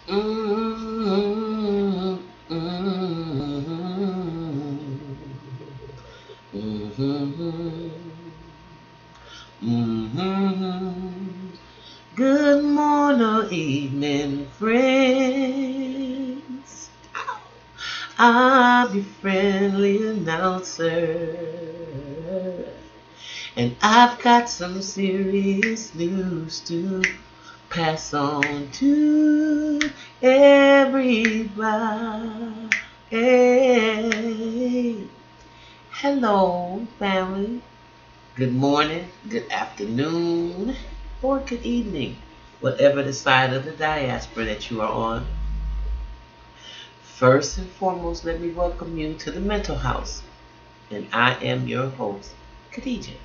Mm-hmm. Mm-hmm. Mm-hmm. Good morning, evening, friends. I'm your friendly announcer, and I've got some serious news to pass on to everybody. Hello, family. Good morning, good afternoon, or good evening, whatever the side of the diaspora that you are on. First and foremost, let me welcome you to the Mental House, and I am your host, Khadijah.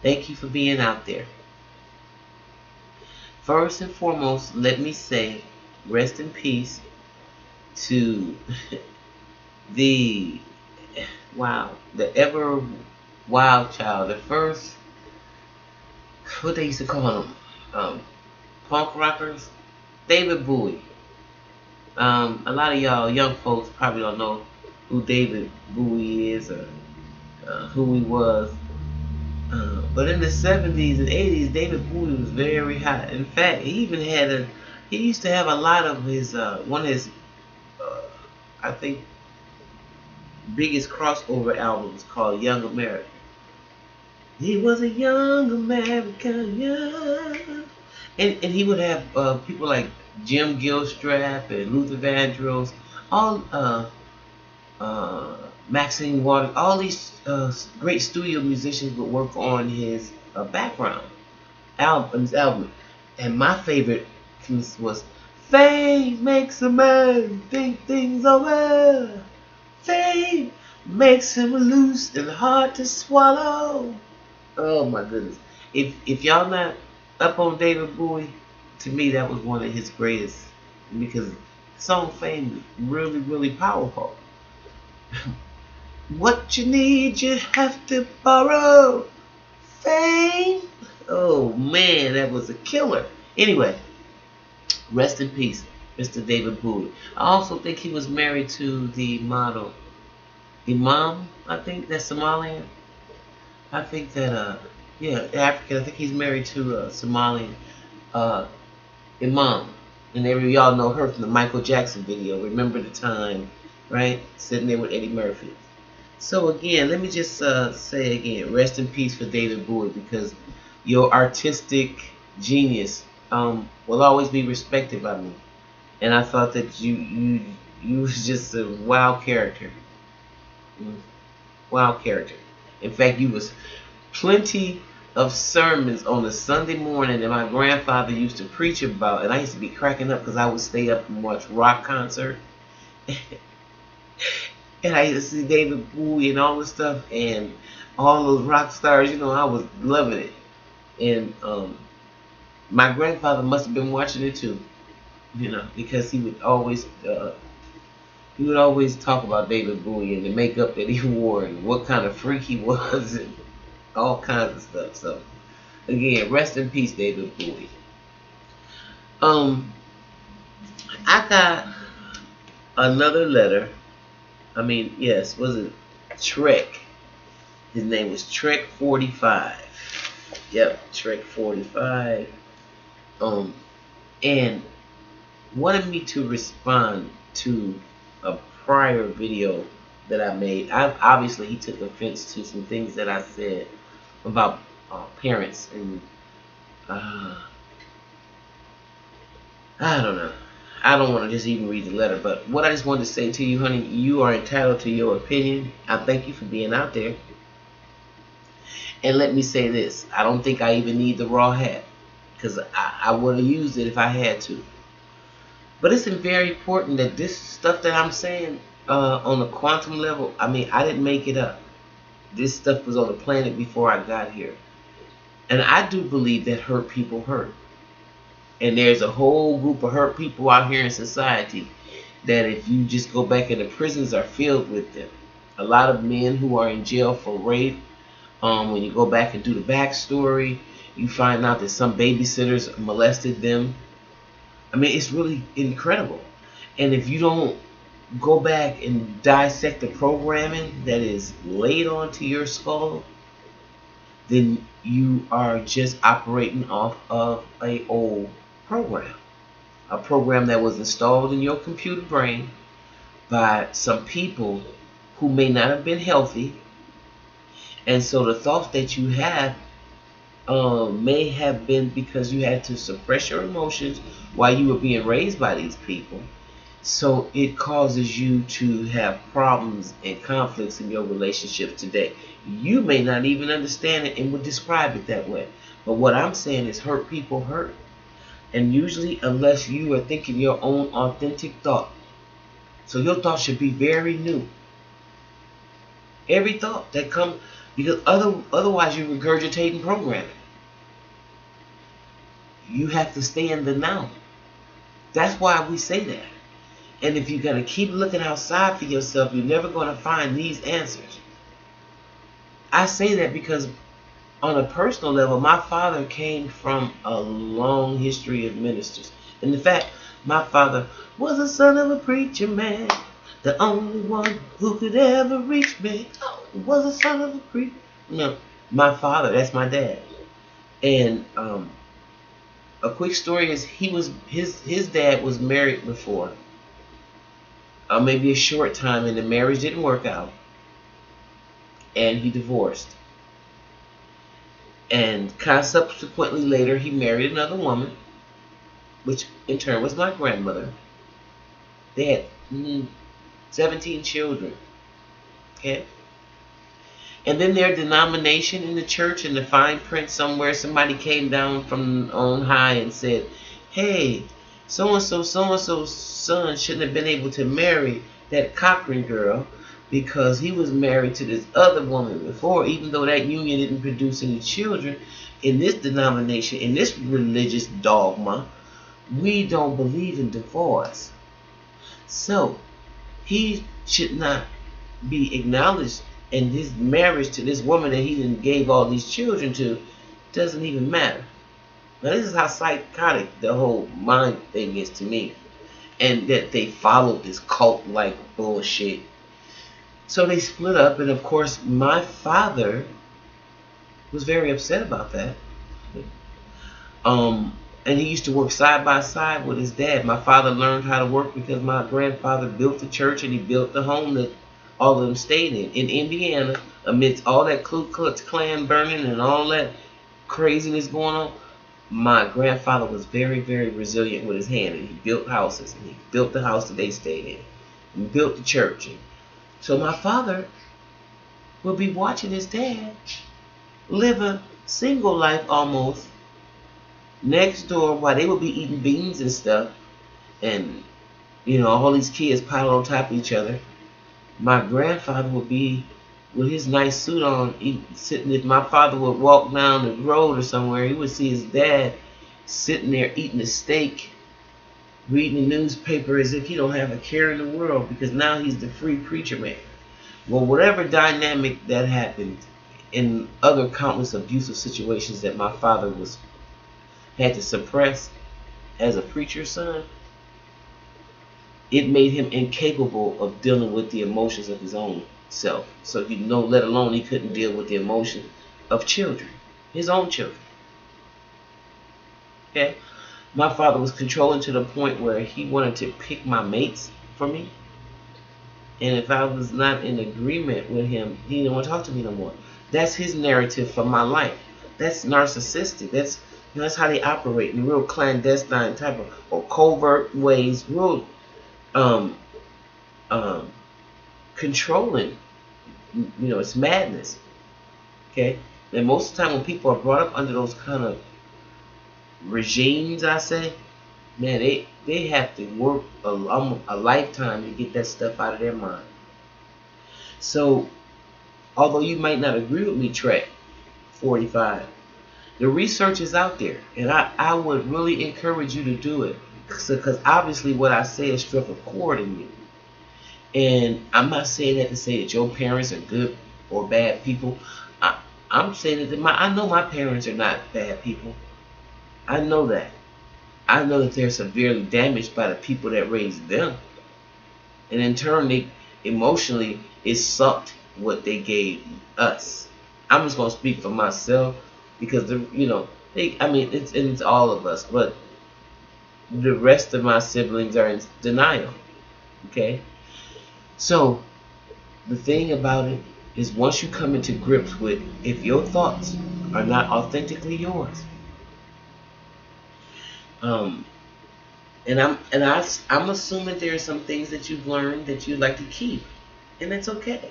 Thank you for being out there. First and foremost, let me say rest in peace to the the ever wild child, the first, what they used to call him, punk rockers, David Bowie. A lot of y'all young folks probably don't know who David Bowie is or who he was. But in the 70s and 80s, David Bowie was very hot. In fact, he used to have a lot of his, one of his, uh, I think, biggest crossover albums called Young American. He was a young American, yeah. And he would have people like Jim Gilstrap and Luther Vandross, all uh, Maxine Waters, all these great studio musicians would work on his background album. And my favorite piece was "Fame makes a man think things over. Fame makes him loose and hard to swallow." Oh my goodness! If y'all not up on David Bowie, to me that was one of his greatest, because song "Fame" is really really powerful. What you need, you have to borrow. Fame. Oh man, that was a killer. Anyway, rest in peace, Mr. David Bowie. I also think he was married to the model Imam. I think that's Somalian. I think that yeah, African. I think he's married to Somalian uh Imam. And every y'all know her from the Michael Jackson video. Remember the time, right? Sitting there with Eddie Murphy. So again, let me just say again, rest in peace for David Bowie, because your artistic genius will always be respected by me. And I thought that you was just a wild character, Mm, wild character. In fact, you was plenty of sermons on a Sunday morning that my grandfather used to preach about, and I used to be cracking up because I would stay up and watch rock concert. And I used to see David Bowie and all this stuff, and all those rock stars. I was loving it. And my grandfather must have been watching it too, because he would always talk about David Bowie and the makeup that he wore and what kind of freak he was and all kinds of stuff. So again, rest in peace, David Bowie. Um, I got another letter. I mean, yes, was it Trek? His name was Trek45. Yep, Trek45. Um, and wanted me to respond to a prior video that I made. Obviously, he took offense to some things that I said about parents, and I don't know. I don't want to just even read the letter, but what I just wanted to say to you, honey, you are entitled to your opinion. I thank you for being out there. And let me say this, I don't think I even need the raw hat, because I would have used it if I had to. But it's very important that this stuff that I'm saying on the quantum level, I mean, I didn't make it up. This stuff was on the planet before I got here. And I do believe that hurt people hurt. And there's a whole group of hurt people out here in society that, if you just go back in the prisons, are filled with them. A lot of men who are in jail for rape, when you go back and do the backstory, you find out that some babysitters molested them. I mean, it's really incredible. And if you don't go back and dissect the programming that is laid onto your skull, then you are just operating off of a old program. A program that was installed in your computer brain by some people who may not have been healthy. And so the thoughts that you have may have been because you had to suppress your emotions while you were being raised by these people. So it causes you to have problems and conflicts in your relationships today. You may not even understand it and would describe it that way. But what I'm saying is hurt people hurt. And usually unless you are thinking your own authentic thought. So your thought should be very new. Every thought that comes, because otherwise you're regurgitating programming. You have to stay in the now. That's why we say that. And if you're going to keep looking outside for yourself, you're never going to find these answers. I say that because on a personal level, my father came from a long history of ministers. And in fact, my father was the son of a preacher man. The only one who could ever reach me was the son of a preacher. No, my father, that's my dad. And a quick story is his dad was married before. Maybe a short time, and the marriage didn't work out. And he divorced. And subsequently later, he married another woman, which in turn was my grandmother. They had 17 children. Okay? And then their denomination in the church, in the fine print somewhere, somebody came down from on high and said, hey, so-and-so's son shouldn't have been able to marry that Cochran girl because he was married to this other woman before, even though that union didn't produce any children. In this denomination, in this religious dogma, we don't believe in divorce. So, he should not be acknowledged, and his marriage to this woman that he didn't gave all these children to doesn't even matter. Now, this is how psychotic the whole mind thing is to me. And that they followed this cult-like bullshit. So they split up, and of course, my father was very upset about that. And he used to work side by side with his dad. My father learned how to work because my grandfather built the church and he built the home that all of them stayed in Indiana, amidst all that Ku Klux Klan burning and all that craziness going on. My grandfather was very, very resilient with his hand, and he built houses, and he built the house that they stayed in, and built the church. And so my father would be watching his dad live a single life almost next door while they would be eating beans and stuff, and all these kids piled on top of each other. My grandfather would be with his nice suit on, sitting. If my father would walk down the road or somewhere, he would see his dad sitting there eating a steak, reading the newspaper as if he don't have a care in the world, because now he's the free preacher man. Well, whatever dynamic that happened in other countless abusive situations that my father had to suppress as a preacher's son, it made him incapable of dealing with the emotions of his own self. So let alone he couldn't deal with the emotion of children, his own children. Okay, my father was controlling to the point where he wanted to pick my mates for me, and if I was not in agreement with him, he didn't want to talk to me no more. That's his narrative for my life. That's narcissistic. That's how they operate in real clandestine type of or covert ways, real controlling. It's madness. Okay, and most of the time when people are brought up under those kind of regimes, I say, man, they have to work a lifetime to get that stuff out of their mind. So, although you might not agree with me, Trek45, the research is out there, and I would really encourage you to do it, because obviously what I say has struck a chord in you. And I'm not saying that to say that your parents are good or bad people. I'm saying that I know my parents are not bad people. I know that. I know that they're severely damaged by the people that raised them. And in turn, they emotionally, it sucked what they gave us. I'm just gonna speak for myself because I mean, it's all of us, but the rest of my siblings are in denial. Okay, so the thing about it is, once you come into grips with, if your thoughts are not authentically yours, um, I'm assuming there are some things that you've learned that you'd like to keep, and that's okay.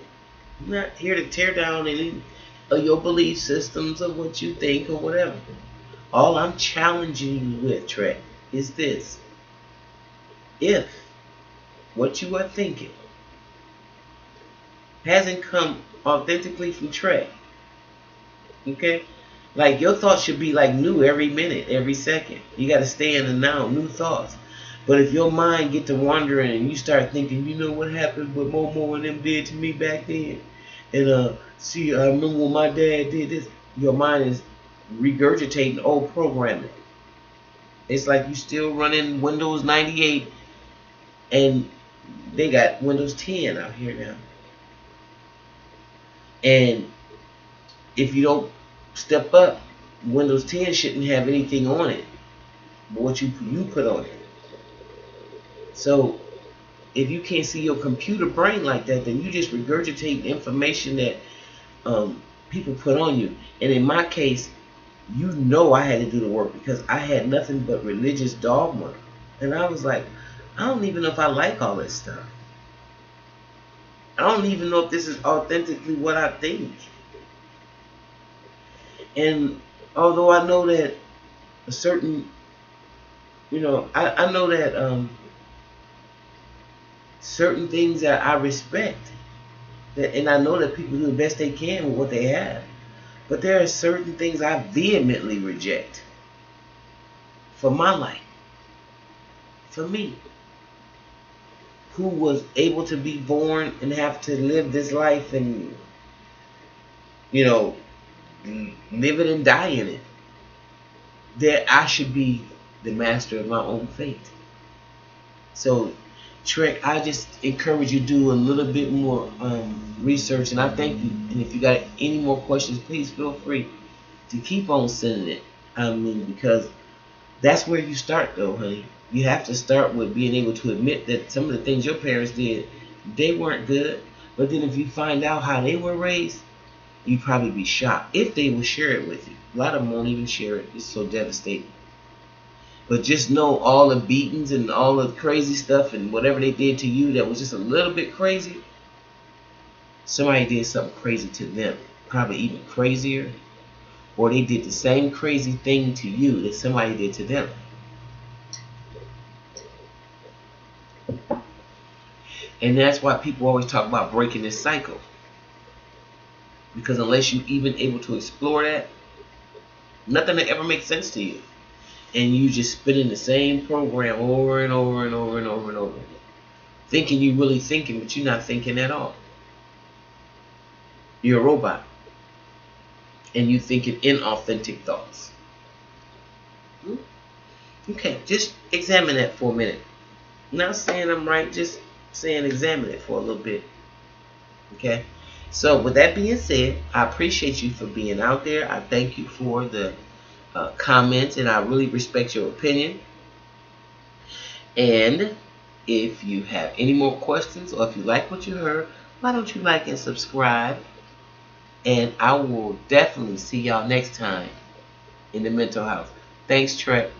I'm not here to tear down any of your belief systems or what you think or whatever. All I'm challenging you with, Trek, is this: if what you are thinking hasn't come authentically from Trek, okay? Like, your thoughts should be like new every minute, every second. You got to stay in the now, new thoughts. But if your mind get to wandering and you start thinking, you know what happened, what Momo and them did to me back then, and see, I remember when my dad did this. Your mind is regurgitating old programming. It's like you still running Windows 98, and they got Windows 10 out here now. And if you don't step up, Windows 10 shouldn't have anything on it but what you put on it. So if you can't see your computer brain like that, then you just regurgitate information that people put on you. And in my case, I had to do the work because I had nothing but religious dogma. And I was like, I don't even know if I like all this stuff. I don't even know if this is authentically what I think. And although I know that a certain, I know that certain things that I respect, and I know that people do the best they can with what they have, but there are certain things I vehemently reject for my life, for me, who was able to be born and have to live this life and, live it and die in it, that I should be the master of my own fate. So, Trek, I just encourage you to do a little bit more research, and I thank you. And if you got any more questions, please feel free to keep on sending it. I mean, because that's where you start, though, honey. You have to start with being able to admit that some of the things your parents did, they weren't good. But then if you find out how they were raised, you'd probably be shocked if they would share it with you. A lot of them won't even share it. It's so devastating. But just know all the beatings and all the crazy stuff and whatever they did to you that was just a little bit crazy, somebody did something crazy to them, probably even crazier, or they did the same crazy thing to you that somebody did to them. And that's why people always talk about breaking this cycle. Because unless you're even able to explore that, nothing will ever make sense to you. And you just spinning the same program over and over and over and over and over. Thinking you're really thinking, but you're not thinking at all. You're a robot. And you thinking inauthentic thoughts. Okay, just examine that for a minute. Not saying I'm right, just saying examine it for a little bit. Okay? So with that being said, I appreciate you for being out there. I thank you for the comments, and I really respect your opinion. And if you have any more questions, or if you like what you heard, why don't you like and subscribe? And I will definitely see y'all next time in the mental house. Thanks, Trek.